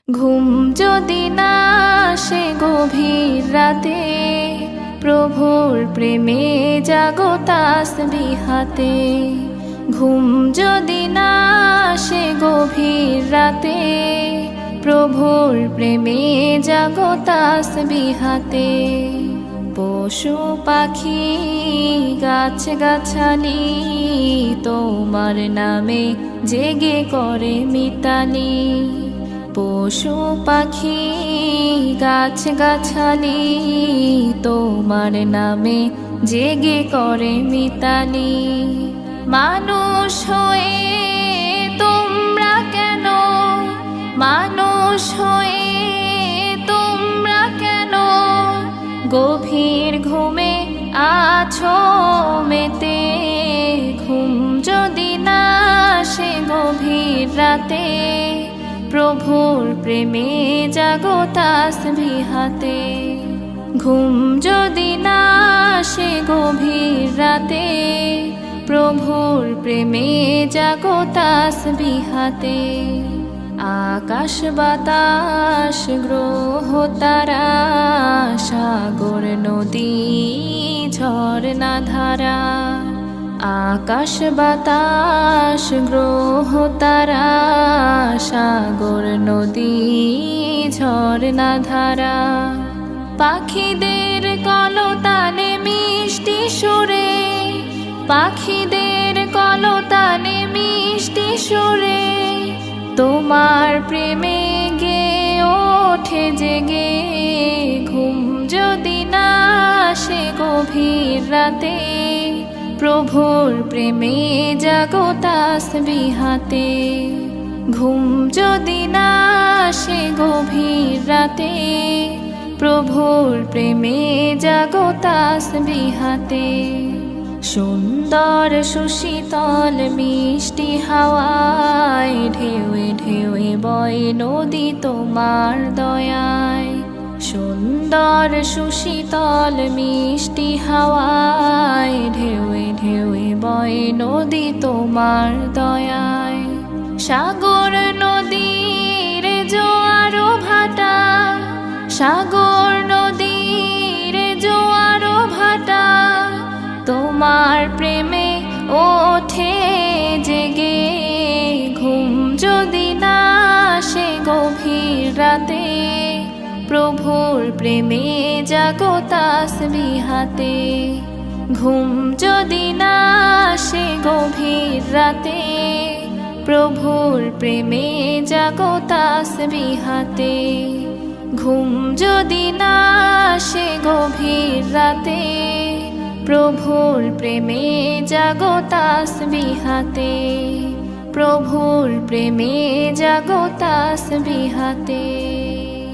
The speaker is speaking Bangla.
ঘুম যদি না আসে গভীর রাতে, প্রভুর প্রেমে জাগো তাসবিহ হাতে। ঘুম যদি না আসে গভীর রাতে, প্রভুর প্রেমে জাগো তাসবিহ হাতে। পশু পাখি গাছ গাছালি তোমার নামে জেগে করে মিতালি। পশু পাখি গাছ গাছালি তোমার নামে জেগে করে মিতালি। মানুষ হয়ে তোমরা কেন, মানুষ হয়ে তোমরা কেন গভীর ঘুমে আছো মেতে। ঘুম যদি না আসে গভীর রাতে, প্রভুর প্রেমে জাগো তাসবিহ হাতে। ঘুম যদি না আসে গভীর রাতে, প্রভুর প্রেমে জাগো তাসবিহ হাতে। আকাশ বাতাস গ্রহ তারা, সাগর নদী ঝরনা ধারা। আকাশ বাতাস গ্রহ তারা, সাগর নদী ঝরনা ধারা। পাখিদের কলতানে মিষ্টি সুরে, পাখিদের কলতানে মিষ্টি সুরে তোমার প্রেমে গে ওঠে জেগে। ঘুম যদি না আসে গভীর রাতে, প্রভুর প্রেমে জাগো তাসবিহ হাতে। ঘুম যদি না আসে গভীর রাতে, প্রভুর প্রেমে জাগো তাসবিহ হাতে। সুন্দর সুশীতল মিষ্টি হাওয়ায় ঢেউয়ে ঢেউয়ে বয় নদী তোমার দয়ায়। সুন্দর সুশীতল মিষ্টি হাওয়ায় ঢেউয়ে ঢেউয়ে বয় নদী তোমার দয়ায়। সাগর নদীর জোয়ার ভাটা, সাগর নদীর জোয়ার ভাটা তোমার প্রেমে ওঠে জেগে। ঘুম যদি না আসে গভীর রাতে, প্রভুর প্রেমে জাগো তাসবিহ হাতে। ঘুম যদি না আসে গভীর রাতে, প্রভুর প্রেমে জাগো তাসবিহ হাতে। ঘুম যদি না আসে গভীর রাতে, প্রভুর প্রেমে জাগো তাসবিহ হাতে। প্রভুর প্রেমে জাগো তাসবিহ হাতে।